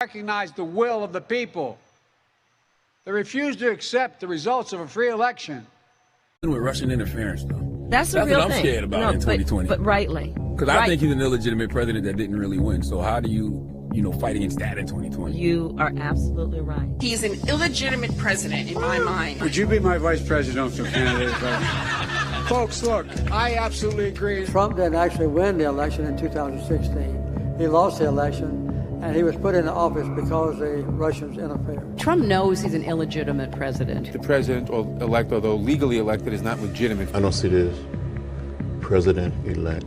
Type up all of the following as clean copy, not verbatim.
recognize the will of the people. They refuse to accept the results of a free election. With Russian interference, though. That's the real what I'm thing. scared about in 2020. But rightly. Because I think he's an illegitimate president that didn't really win. So how do you fight against that in 2020? You are absolutely right. He's an illegitimate president in my mind. Would you be my vice presidential candidate? Folks, look, I absolutely agree. Trump didn't actually win the election in 2016. He lost the election, and he was put into office because the Russians interfered. Trump knows he's an illegitimate president. The president-elect, although legally elected, is not legitimate. I don't see this president-elect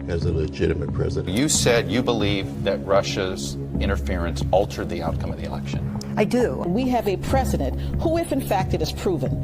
as a legitimate president. You said you believe that Russia's interference altered the outcome of the election. I do. We have a president who, if in fact it is proven,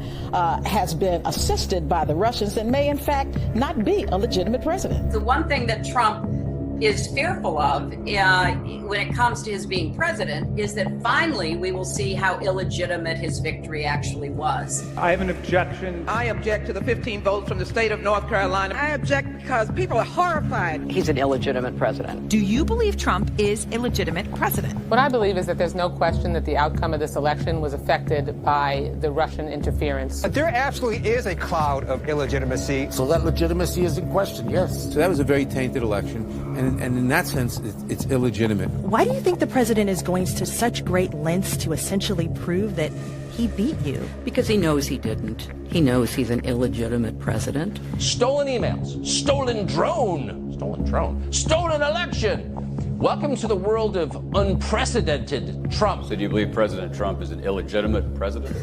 has been assisted by the Russians and may in fact not be a legitimate president. The one thing that Trump is fearful of when it comes to his being president is that finally we will see how illegitimate his victory actually was. I have an objection. I object to the 15 votes from the state of North Carolina. I object because people are horrified. He's an illegitimate president. Do you believe Trump is a legitimate president? What I believe is that there's no question that the outcome of this election was affected by the Russian interference. There absolutely is a cloud of illegitimacy. So that legitimacy is in question, yes. So that was a very tainted election. And in that sense, it's illegitimate. Why do you think the president is going to such great lengths to essentially prove that he beat you? Because he knows he didn't. He knows he's an illegitimate president. Stolen emails, stolen drone, stolen election. Welcome to the world of unprecedented Trump. So do you believe President Trump is an illegitimate president?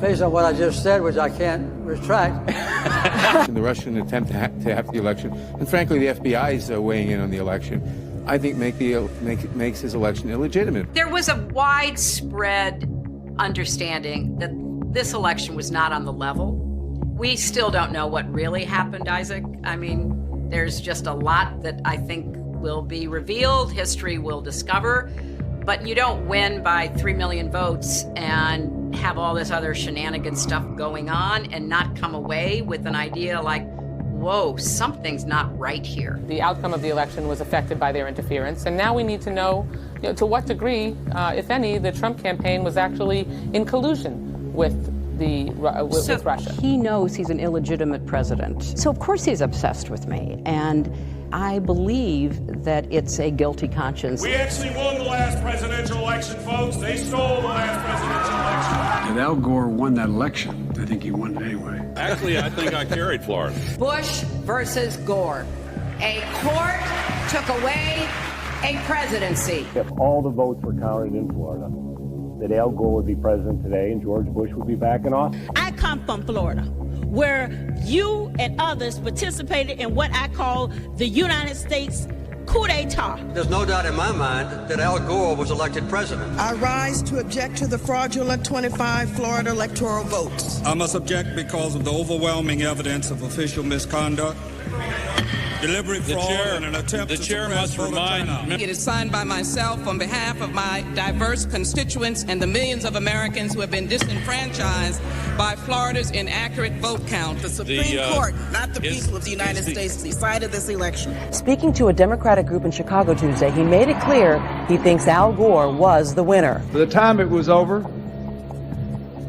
Based on what I just said, which I can't retract. The Russian attempt to have the election, and frankly, the FBI is weighing in on the election, I think makes his election illegitimate. There was a widespread understanding that this election was not on the level. We still don't know what really happened, Isaac. I mean, there's just a lot that I think will be revealed, history will discover, but you don't win by 3 million votes and have all this other shenanigan stuff going on and not come away with an idea like, whoa, something's not right here. The outcome of the election was affected by their interference, and now we need to know, to what degree, if any, the Trump campaign was actually in collusion with with Russia. He knows he's an illegitimate president. So of course he's obsessed with me, and I believe that it's a guilty conscience. We actually won the last presidential election, folks. They stole the last presidential election. If Al Gore won that election, I think he won it anyway. Actually, I think I carried Florida. Bush versus Gore. A court took away a presidency. If all the votes were counted in Florida, that Al Gore would be president today and George Bush would be back in office. I come from Florida, where you and others participated in what I call the United States coup d'etat. There's no doubt in my mind that Al Gore was elected president. I rise to object to the fraudulent 25 Florida electoral votes. I must object because of the overwhelming evidence of official misconduct, deliberate fraud, and an attempt to suppress voter turnout. It is signed by myself on behalf of my diverse constituents and the millions of Americans who have been disenfranchised by Florida's inaccurate vote count. The Supreme Court, not the people of the United States, decided this election. Speaking to a Democratic group in Chicago Tuesday, he made it clear he thinks Al Gore was the winner. By the time it was over,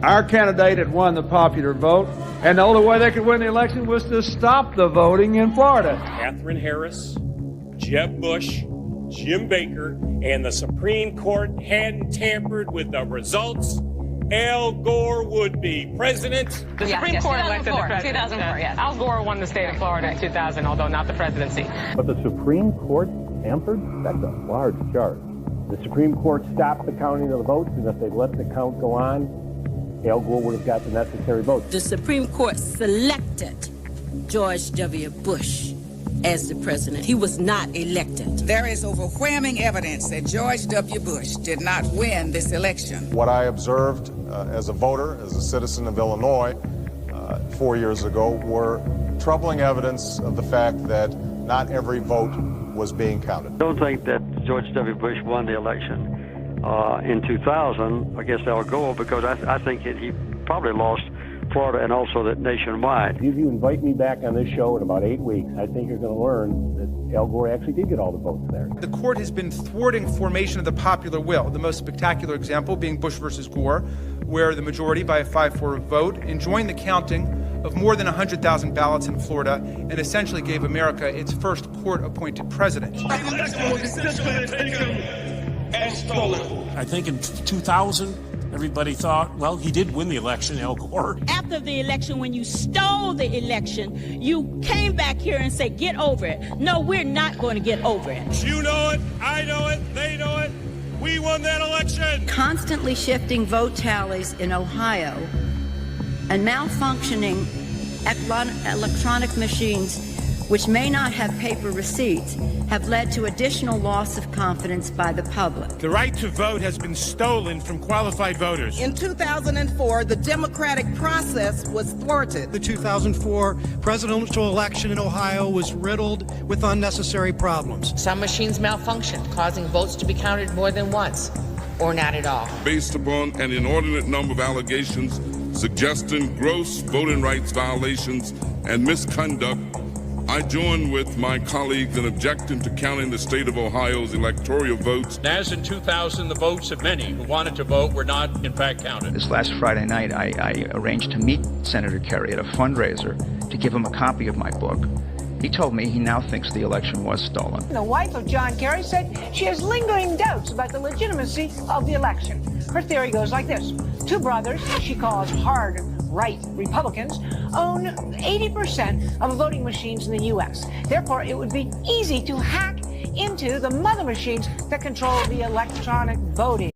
our candidate had won the popular vote, and the only way they could win the election was to stop the voting in Florida. Catherine Harris, Jeb Bush, Jim Baker, and the Supreme Court hadn't tampered with the results, Al Gore would be president. The Supreme Court elected the president. 2004, yes. Al Gore won the state of Florida in 2000, although not the presidency. But the Supreme Court tampered? That's a large charge. The Supreme Court stopped the counting of the votes, and if they'd let the count go on, Al Gore would have got the necessary votes. The Supreme Court selected George W. Bush as the president. He was not elected. There is overwhelming evidence that George W. Bush did not win this election. What I observed as a voter, as a citizen of Illinois 4 years ago, were troubling evidence of the fact that not every vote was being counted. I don't think that George W. Bush won the election in 2000 against Al Gore, because I think he probably lost Florida and also that nationwide. If you invite me back on this show in about 8 weeks, I think you're going to learn that Al Gore actually did get all the votes there. The court has been thwarting formation of the popular will, the most spectacular example being Bush versus Gore, where the majority, by a 5-4 vote, enjoined the counting of more than 100,000 ballots in Florida and essentially gave America its first court-appointed president. I think in 2000, everybody thought, well, he did win the election, Al Gore. After the election, when you stole the election, you came back here and said, get over it. No, we're not going to get over it. You know it, I know it, they know it. We won that election. Constantly shifting vote tallies in Ohio and malfunctioning electronic machines which may not have paper receipts, have led to additional loss of confidence by the public. The right to vote has been stolen from qualified voters. In 2004, the democratic process was thwarted. The 2004 presidential election in Ohio was riddled with unnecessary problems. Some machines malfunctioned, causing votes to be counted more than once, or not at all. Based upon an inordinate number of allegations suggesting gross voting rights violations and misconduct, I join with my colleagues in objecting to counting the state of Ohio's electoral votes. As in 2000, the votes of many who wanted to vote were not, in fact, counted. This last Friday night, I arranged to meet Senator Kerry at a fundraiser to give him a copy of my book. He told me he now thinks the election was stolen. The wife of John Kerry said she has lingering doubts about the legitimacy of the election. Her theory goes like this. Two brothers, she calls hard right Republicans, own 80% of voting machines in the U.S. Therefore, it would be easy to hack into the mother machines that control the electronic voting.